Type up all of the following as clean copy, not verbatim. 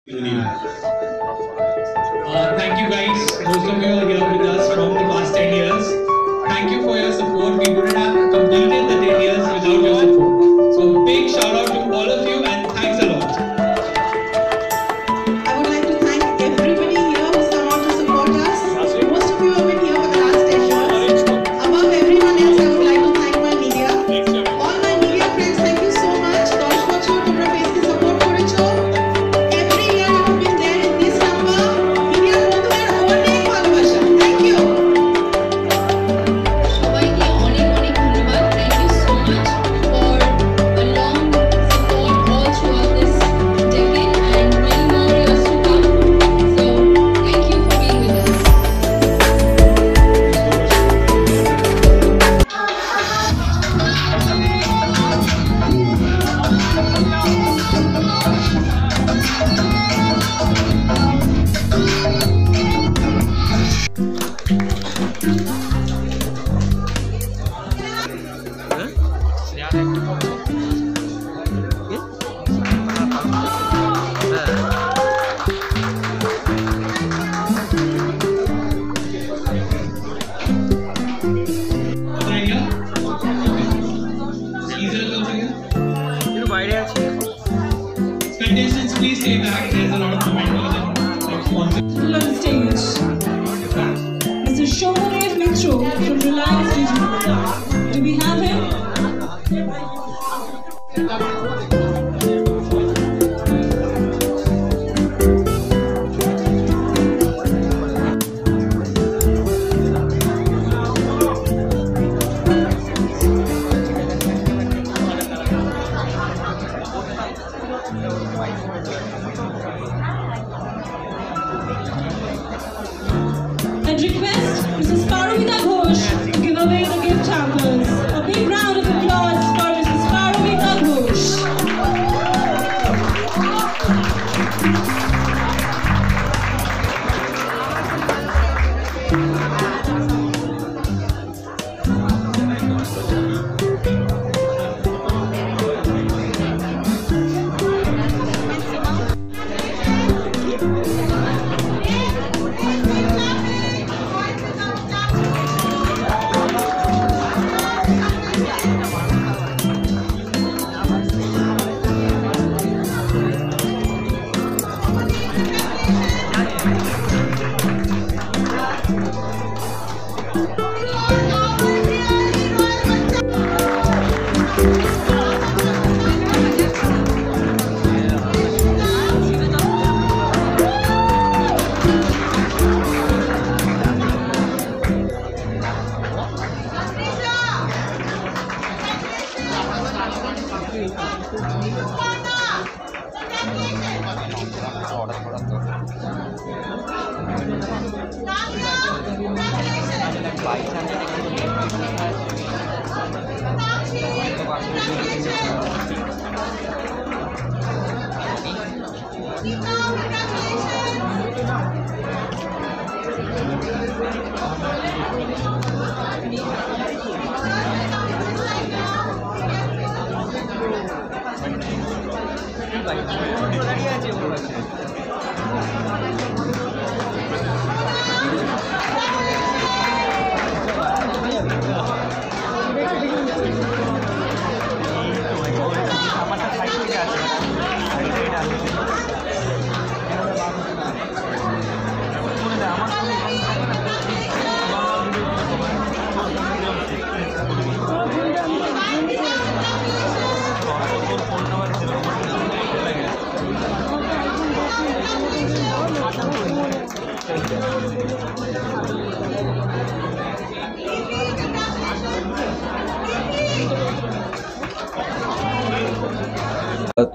Thank you guys, most of you are here with us from the past 10 years. Thank you for your support. We wouldn't have completed the 10 years without your support. So big shout out to all of you and thanks a lot. I would like to thank everybody here who's come out to support us. Most of you have been here for the last 10 years. Above everyone else, I would like to thank my media. All my media friends, thank you so much. Dosh bochor তোমরা পেজকে support করেছো। Every year you have been there in this number. Media বন্ধুদের অনেক ভালোবাসা। Thank you. সবাইকে অনেক অনেক ধন্যবাদ। Thank you so much for a long support all throughout this decade and many more years to come. So thank you for being with us. Contestants, please stay back. There's a lot of commentators and sponsors. On stage, Mr. Shomadev Mitro from Reliance Digital. Do we have him? And request Mrs. Paramita Ghosh to give away the gift hampers. A big round of applause for Mrs. Paramita Ghosh.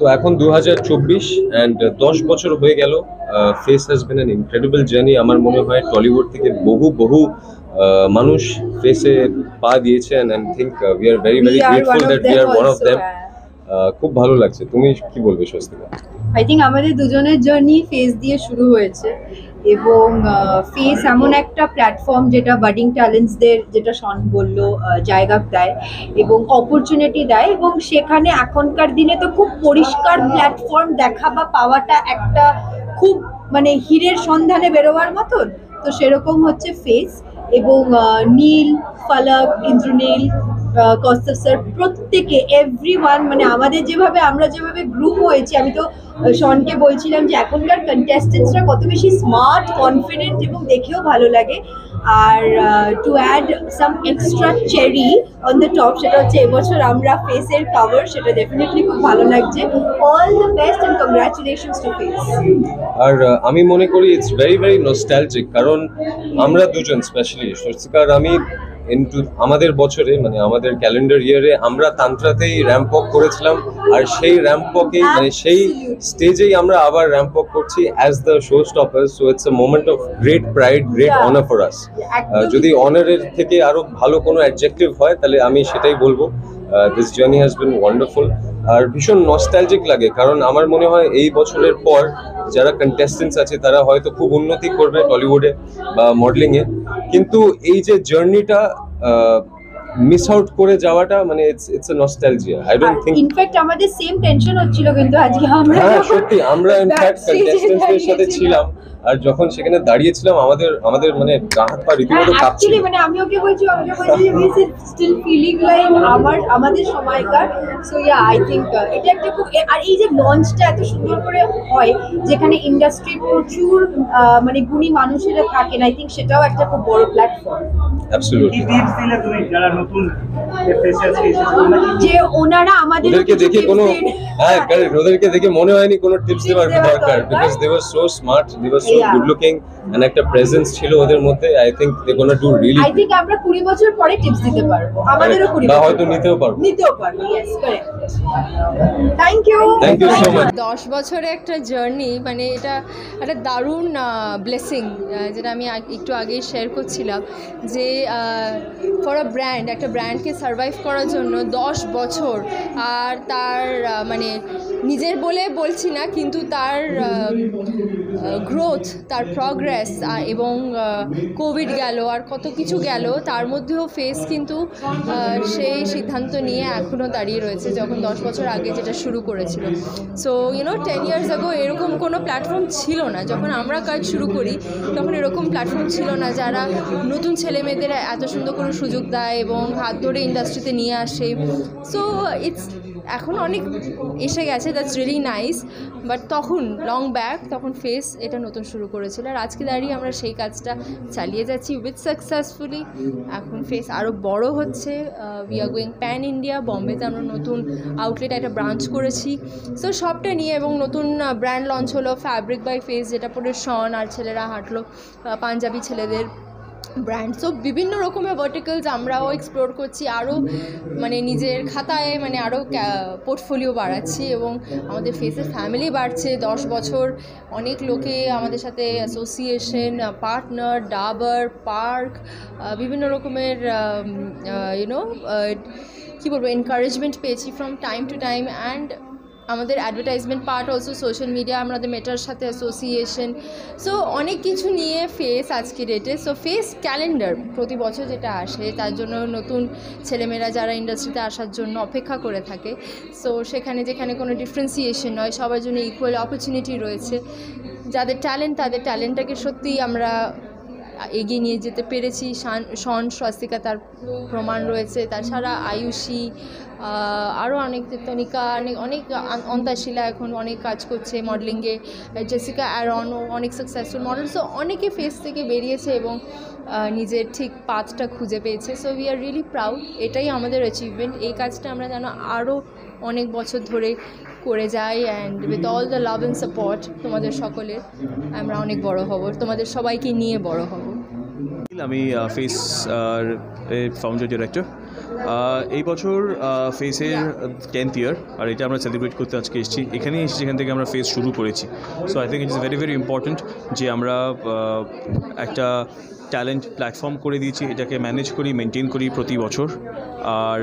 তো এখন 2024 and 10 বছর হয়ে গেল। Face has been an incredible journey. আমার মনে হয় Tollywood থেকে বহু মানুষ ফেসে পা দিয়েছে and I think we are very grateful that we are one of them. খুব ভালো লাগছে। তুমি কি বলবে স্বস্তিকা? আই থিঙ্ক আমাদের দুজনের জার্নি ফেস দিয়ে শুরু হয়েছে এবং ফেস এমন একটা প্ল্যাটফর্ম যেটা বাডিং ট্যালেন্টসদের, যেটা শন বললো, জায়গা দেয় এবং অপরচুনিটি দেয়, এবং সেখানে এখনকার দিনে তো খুব পরিষ্কার প্ল্যাটফর্ম দেখা বা পাওয়াটা একটা খুব মানে হীরের সন্ধানে বেরোবার মতন, তো সেরকম হচ্ছে ফেস। এবং নীল, ফালাক, ইন্দ্রনীল, কৌস্তব স্যার প্রত্যেকে এভরিওয়ান, মানে আমরা যেভাবে গ্রুপ হয়েছি, আমি তো শনকে বলছিলাম যে এখনকার কন্টেস্টেন্টসরা কত বেশি স্মার্ট, কনফিডেন্ট এবং দেখেও ভালো লাগে। আর to add some extra cherry on the top, সেটা হচ্ছে এবছর আমরা ফেসের কভার, সেটা ডেফিনেটলি খুব ভালো লাগছে। All the best and congratulations to Face. আর আমি মনে করি ইটস ভেরি ভেরি নস্টালজিক, কারণ আমরা দুজন স্পেশালি স্বস্তিকা আর আমি আমাদের বছরে মানে আমাদের ক্যালেন্ডার ইয়ারে আমরা তান্ত্রাতেই র্যাম্প ওয়াক করেছিলাম, আর সেই র্যাম্প ওয়াকে মানে সেই স্টেজেই আমরা আবার র্যাম্প ওয়াক করছি as the show stoppers. So it's a moment of great pride, great honour for us. যদি অনারের থেকে আরো ভালো কোনো অ্যাডজেক্টিভ হয় তাহলে আমি সেটাই বলবো। This journey has been wonderful, আর ভীষণ নস্টালজিক লাগে, কারণ আমার মনে হয় এই বছরের পর যারা কন্টেস্টেন্টস আছে তারা হয়তো খুব উন্নতি করবে টলিউডে বা মডেলিং এ, কিন্তু এই যে জার্নিটা মিস আউট করে যাওয়াটা মানে it's a nostalgia. I don't think, in fact আমাদের সেম টেনশন হচ্ছিল কিন্তু আজকে আমরা, হ্যাঁ সত্যি আমরা ইনফ্যাক্ট কন্টেস্টেন্টসদের সাথে ছিলাম, আর যখন সেখানে দাঁড়িয়েছিলাম আমাদের মানে গা হাত পা রীতিমতো কাঁপছিল। অ্যাকচুয়ালি মানে আমি ওকে বলছি উই স্টিল ফিলিং লাইক আমাদের সময়কার। সো ইয়া, আই থিংক এটা একটা খুব, আর এই যে লঞ্চটা এত সুন্দর করে হয় যেখানে ইন্ডাস্ট্রির প্রচুর মানে গুণী মানুষেরা থাকেন, আই থিংক সেটাও একটা খুব বড় প্ল্যাটফর্ম। অ্যাবসলিউটলি। যে ওনারা আমাদের ওদেরকে দেখে কোনো, হ্যাঁ কারেক্ট, ওদেরকে দেখে মনে হয়নি কোনো টিপস দেওয়ার দরকার, because they were so smart, they were so good looking, and একটা প্রেজেন্স ছিল ওদের মধ্যে। I think they gonna do really, I think আমরা 20 বছর পরে টিপস দিতে পারবো, আমাদেরও 20 বা বছর হয়তো নিতেও পারবো। Yes correct. Thank you so much. 10 বছরে একটা জার্নি, মানে এটা একটা দারুণ ব্লেসিং, যেটা আমি একটু আগেই শেয়ার করছিলাম, যে ফর আ ব্র্যান্ড, একটা ব্র্যান্ডকে সার্ভাইভ করার জন্য 10 বছর, আর তার মানে নিজের বলে বলছি না, কিন্তু তার গ্রোথ, তার প্রগ্রেস, এবং কোভিড গেল আর কত কিছু গেল, তার মধ্যেও ফেস কিন্তু সেই সিদ্ধান্ত নিয়ে এখনও দাঁড়িয়ে রয়েছে, যখন 10 বছর আগে যেটা শুরু করেছিল। সো 10 ইয়ার্স আগো এরকম কোনো প্ল্যাটফর্ম ছিল না, যখন আমরা কাজ শুরু করি তখন এরকম প্ল্যাটফর্ম ছিল না যারা নতুন ছেলেমেয়েদের এত সুন্দর করে সুযোগ দেয় এবং হাত ধরে ইন্ডাস্ট্রিতে নিয়ে আসে। সো ইটস এখন অনেক এসে গেছে, দ্যাটস রিয়েলি নাইস, বাট তখন লং ব্যাক, তখন ফেস এটা নতুন শুরু করেছিল, আর আজকে দাঁড়িয়ে আমরা সেই কাজটা চালিয়ে যাচ্ছি উইথ সাকসেসফুলি। এখন ফেস আরও বড় হচ্ছে, we are going pan India, বম্বেতে আমরা নতুন আউটলেট একটা ব্রাঞ্চ করেছি। সো সবটা নিয়ে, এবং নতুন ব্র্যান্ড লঞ্চ হলো ফ্যাব্রিক বাই ফেস, যেটা পরে শন আর ছেলেরা হাঁটলো, পাঞ্জাবি ছেলেদের ব্র্যান্ড। সো বিভিন্ন রকমের ভার্টিক্যালস আমরাও এক্সপ্লোর করছি, আরও মানে নিজের খাতায় মানে আরও পোর্টফোলিও বাড়াচ্ছি, এবং আমাদের ফেসের ফ্যামিলি বাড়ছে। 10 বছর অনেক লোকে আমাদের সাথে অ্যাসোসিয়েশন, পার্টনার, ডাবার, পার্ক, বিভিন্ন রকমের কী বলবো, এনকারেজমেন্ট পেয়েছি from time to time. And আমাদের advertisement part also social media, আমাদের মেটার সাথে অ্যাসোসিয়েশন। সো অনেক কিছু নিয়ে ফেস আজকে ডেটে। সো ফেস ক্যালেন্ডার প্রতি বছর যেটা আসে, তার জন্য নতুন ছেলেমেয়েরা যারা ইন্ডাস্ট্রিতে আসার জন্য অপেক্ষা করে থাকে। সো সেখানে যেখানে কোনো ডিফারেন্সিয়েশন নয়, সবার জন্য ইকুয়াল অপরচুনিটি রয়েছে। যাদের ট্যালেন্ট, তাদের ট্যালেন্টটাকে সত্যিই আমরা এগিয়ে নিয়ে যেতে পেরেছি। শন, স্বস্তিকা তার প্রমাণ রয়েছে, তাছাড়া আয়ুষী, আরও অনেক, তনিকা, অনেক অন্তাশিলা এখন অনেক কাজ করছে মডেলিংয়ে, জেসিকা অ্যারনও অনেক সাকসেসফুল মডেল। সো অনেকে ফেস থেকে বেরিয়েছে এবং নিজের ঠিক পাথটা খুঁজে পেয়েছে। So we are really proud, এটাই আমাদের অ্যাচিভমেন্ট। এই কাজটা আমরা যেন আরও অনেক বছর ধরে করে যাই, and with all the love and support তোমাদের সকলের, আমরা অনেক বড় হব, তোমাদের সবাইকে নিয়ে বড় হব। আমি ফেস ফাউন্ডার ডিরেক্টর। এই বছর ফেসের 10th ইয়ার, আর এটা আমরা সেলিব্রেট করতে আজকে এসেছি। এখানেই এসেছি যেখান থেকে আমরা ফেস শুরু করেছি। So I think it is very very important যে আমরা একটা ট্যালেন্ট প্ল্যাটফর্ম করে দিয়েছি, এটাকে ম্যানেজ করি, মেনটেন করি প্রতি বছর। আর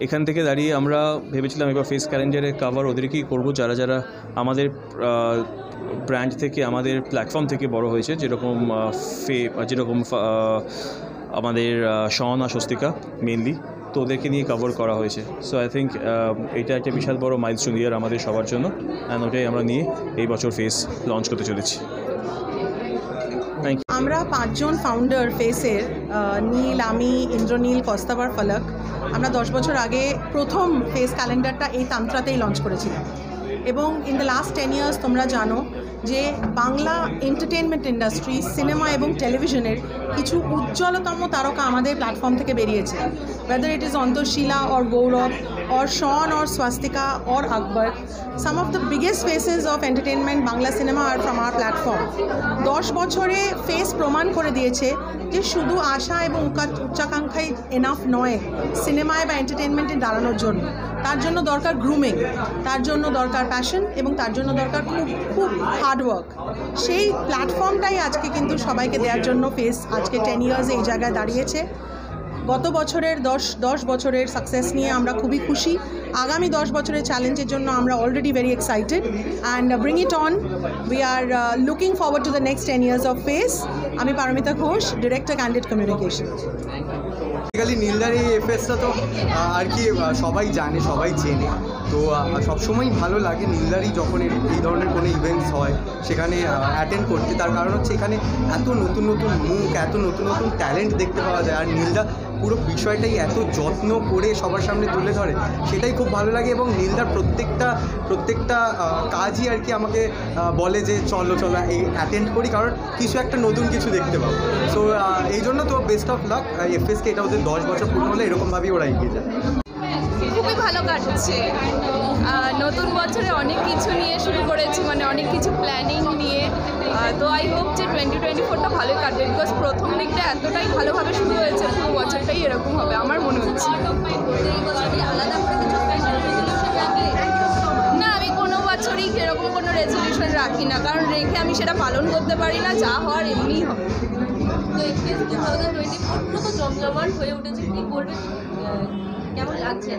এখান থেকে দাঁড়িয়ে আমরা ভেবেছিলাম এবার ফেস ক্যালেন্ডারের কভার ওদেরকেই করবো যারা যারা আমাদের ব্র্যান্ড থেকে, আমাদের প্ল্যাটফর্ম থেকে বড় হয়েছে, যেরকম আমাদের শন আর স্বস্তিকা মেনলি, তো ওদেরকে নিয়ে কভার করা হয়েছে। সো আই থিঙ্ক এটা একটা বিশাল বড় মাইলস্টোন ইয়ার আমাদের সবার জন্য, অ্যান্ড ওটাই আমরা নিয়ে এই বছর ফেস লঞ্চ করতে চলেছি। আমরা 5 জন ফাউন্ডার ফেসের, নীল, আমি, ইন্দ্রনীল, কস্তাবার, ফলক, আমরা 10 বছর আগে প্রথম ফেস ক্যালেন্ডারটা এই তান্ত্রাতেই লঞ্চ করেছিলাম। এবং ইন দ্য লাস্ট 10 ইয়ার্স তোমরা জানো যে বাংলা এন্টারটেনমেন্ট ইন্ডাস্ট্রি, সিনেমা এবং টেলিভিশনের কিছু উজ্জ্বলতম তারকা আমাদের প্ল্যাটফর্ম থেকে বেরিয়েছে। whether it is Antarshila or Gaurav or Sean or Swastika or Akbar, some of the biggest faces of entertainment Bangla cinema are from our platform. 10 বছরে ফেস প্রমাণ করে দিয়েছে যে শুধু আশা এবং উচ্চাকাঙ্ক্ষাই এনাফ নয় সিনেমায় বা এন্টারটেনমেন্টে দাঁড়ানোর জন্য। তার জন্য দরকার গ্রুমিং, তার জন্য দরকার প্যাশন এবং তার জন্য দরকার খুব খুব হার্ডওয়ার্ক। সেই প্ল্যাটফর্মটাই আজকে কিন্তু সবাইকে দেওয়ার জন্য ফেস আজকে 10 ইয়ার্সে এই জায়গায় দাঁড়িয়েছে। গত বছরের 10 বছরের সাকসেস নিয়ে আমরা খুবই খুশি। আগামী 10 বছরের চ্যালেঞ্জের জন্য আমরা already very excited and bring it on. We are looking forward to the next 10 years of Face. আমি Paramita Ghosh, director Candid Communication. Basically নীলদার এই এফএসটা তো আর কি সবাই জানে, সবাই চেনে, তো সবসময় ভালো লাগে নীলদারই যখন এই ধরনের কোনো ইভেন্টস হয় সেখানে অ্যাটেন্ড করতে। তার কারণ হচ্ছে এখানে এত নতুন নতুন মুখ, এত নতুন নতুন ট্যালেন্ট দেখতে পাওয়া যায়, আর নীলদা পুরো বিষয়টাই এত যত্ন করে সবার সামনে তুলে ধরে, সেটাই খুব ভালো লাগে। এবং নীলদার প্রত্যেকটা কাজই আর কি আমাকে বলে যে চলো এই অ্যাটেন্ড করি, কারণ কিছু একটা নতুন কিছু দেখতে পাবো। সো এই জন্য তো বেস্ট অফ লাক এফএসকে, এটা ওদের 10 বছর পূর্ণ হলে এরকমভাবেই ওরা এগিয়ে যায়। খুবই ভালো কাটছে। নতুন বছরে অনেক কিছু নিয়ে শুরু করেছি, মানে অনেক কিছু প্ল্যানিং নিয়ে। তো আই হোপ যে 2024টা ভালোই কাটবে, বিকজ প্রথম দিকটা এতটাই ভালোভাবে শুরু হয়েছে, পুরো বছরটাই এরকম হবে আমার মনে হচ্ছে। না, আমি কোনো বছরই এরকম কোনো রেজলিউশন রাখি না, কারণ রেখে আমি সেটা পালন করতে পারি না, যা হওয়ার এমনিই হবে। তো 2024 পুরো তো জমজমাট হয়ে উঠেছে, কী করবে, কেমন লাগছে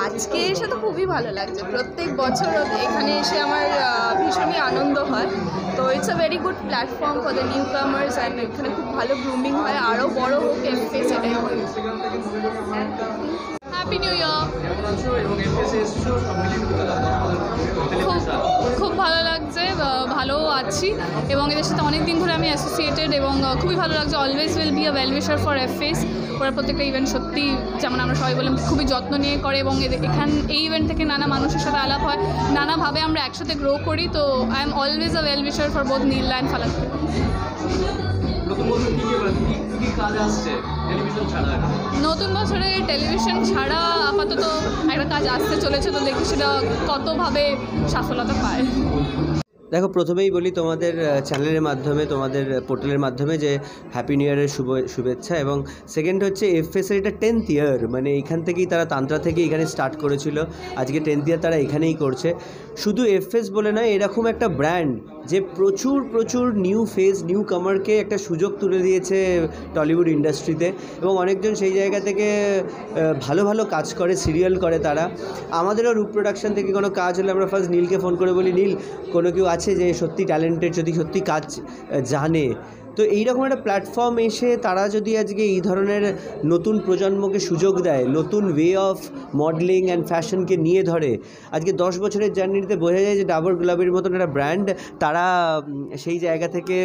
আজকে? এসে তো খুবই ভালো লাগছে। প্রত্যেক বছর এখানে এসে আমার ভীষণই আনন্দ হয়। তো it's a very good platform for the new কামার্স, and এখানে খুব ভালো গ্রুমিং হয়, আরও বড় হোক এফএস, এটাই হয়। Happy new year. খুব ভালো লাগছে, ভালো আছি এবং এদের সাথে অনেক দিন ধরে আমি অ্যাসোসিয়েটেড এবং খুবই ভালো লাগছে। Always will be a well wisher for FS. ওরা প্রত্যেকটা ইভেন্ট সত্যি, যেমন আমরা সবাই বললাম, খুবই যত্ন নিয়ে করে এবং এই ইভেন্ট থেকে নানা মানুষের সাথে আলাপ হয়, নানাভাবে আমরা একসাথে গ্রো করি। তো I am always a well wisher for both Neel and Falak. নতুন বছরে টেলিভিশন ছাড়া আপাতত একটা কাজ আসতে চলেছে, তো দেখি সেটা কতভাবে সফলতা পায়। দেখো, প্রথমেই বলি তোমাদের চ্যানেলের মাধ্যমে, তোমাদের পোর্টালের মাধ্যমে যে হ্যাপি নিউ ইয়ারের শুভেচ্ছা। এবং সেকেন্ড হচ্ছে এফএসের এটা 10th ইয়ার, মানে এখান থেকেই তারা তান্ত্রা থেকে এখানে স্টার্ট করেছিল, আজকে 10th ইয়ার তারা এখানেই করছে। শুধু এফএস বলে নয়, এরকম একটা ব্র্যান্ড যে প্রচুর নিউ ফেস, নিউ কামারকে একটা সুযোগ তুলে দিয়েছে টলিউড ইন্ডাস্ট্রিতে, এবং অনেকজন সেই জায়গা থেকে ভালো কাজ করে, সিরিয়াল করে তারা। আমাদেরও রূপ প্রোডাকশন থেকে কোনো কাজ হলে আমরা ফার্স্ট নীলকে ফোন করে বলি, নীল কোনো কেউ আছে যে সত্যি ট্যালেন্টেড, যদি সত্যি কাজ জানে। তো এইরকম একটা প্ল্যাটফর্ম এসে তারা যদি আজকে এই ধরনের নতুন প্রজন্মকে সুযোগ দেয়, নতুন ওয়ে অফ মডেলিং অ্যান্ড ফ্যাশনকে নিয়ে ধরে, আজকে 10 বছরের জার্নিতে বোঝা যায় যে ডাবর গুলাবের মতন একটা ব্র্যান্ড, তারা সেই জায়গা থেকে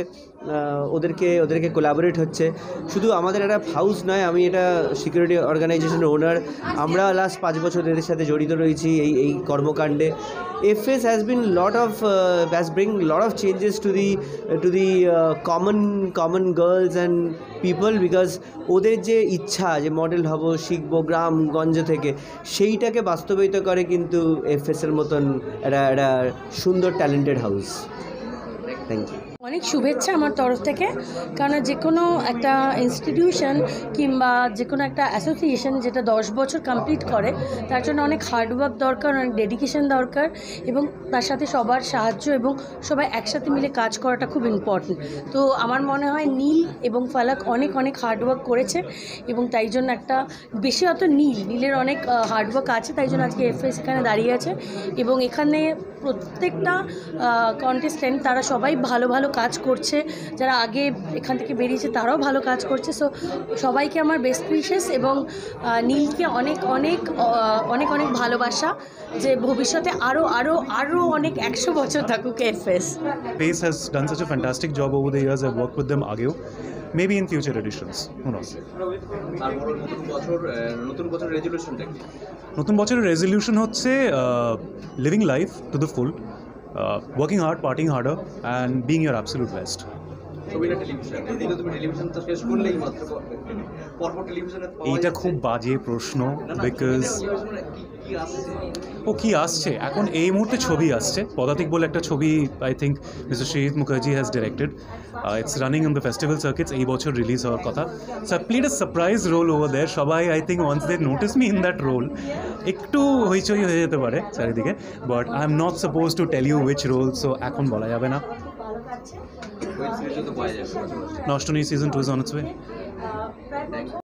ওদেরকে কোলাবোরেট হচ্ছে। শুধু আমাদের একটা হাউস নয়, আমি এটা সিকিউরিটি অর্গানাইজেশনের ওনার, আমরা লাস্ট 5 বছর এদের সাথে জড়িত রয়েছি এই কর্মকাণ্ডে। FS has bring lot of changes to the common girls and people, because ওদের যে ইচ্ছা যে মডেল হব, শিখবো গ্রামগঞ্জ থেকে, সেইটাকে বাস্তবায়িত করে কিন্তু FS এর মতন একটা সুন্দর ট্যালেন্টেড হাউস। Thank you. অনেক শুভেচ্ছা আমার তরফ থেকে, কারণ যে কোনো একটা ইনস্টিটিউশন কিংবা যে কোনো একটা অ্যাসোসিয়েশন যেটা 10 বছর কমপ্লিট করে, তার জন্য অনেক হার্ডওয়ার্ক দরকার, অনেক ডেডিকেশন দরকার, এবং তার সাথে সবার সাহায্য এবং সবাই একসাথে মিলে কাজ করাটা খুব ইম্পর্টেন্ট। তো আমার মনে হয় নীল এবং ফালাক অনেক হার্ডওয়ার্ক করেছে, এবং তাই জন্য একটা বিশেষত নীলের অনেক হার্ডওয়ার্ক আছে, তাই জন্য আজকে এফএস এখানে দাঁড়িয়ে আছে। এবং এখানে প্রত্যেকটা কন্টেস্টেন্ট তারা সবাই ভালো ভালো কাজ করছে, যারা আগে এখান থেকে বেরিয়েছে তারাও ভালো কাজ করছে। সো সবাইকে আমার বেস্ট উইশেস এবং নীলকে অনেক অনেক অনেক অনেক ভালোবাসা, যে ভবিষ্যতে আরও আরও আরও অনেক 100 বছর থাকুক FS. Face has done such a fantastic job over the years. I've worked with them ageo, maybe in future editions, who knows. নতুন বছরের রেজলিউশন হচ্ছে living life to the full, working hard, parting harder and being year absolute best. এইটা খুব বাজে প্রশ্ন, because ও কি আসছে এখন এই মুহূর্তে ছবি আসছে, পদাতিক বলে একটা ছবি I think mister Srijit Mukherji has directed, it's running on the festival circuits, এই বছর রিলিজ হওয়ার কথা। So I played a surprise role over there, সবাই I think once they notice me in that role একটু হইচই হয়ে যেতে পারে চারিদিকে, but I am not suppose to tell you which role, so এখন বলা যাবে না। নষ্টনী season 2 is on its way.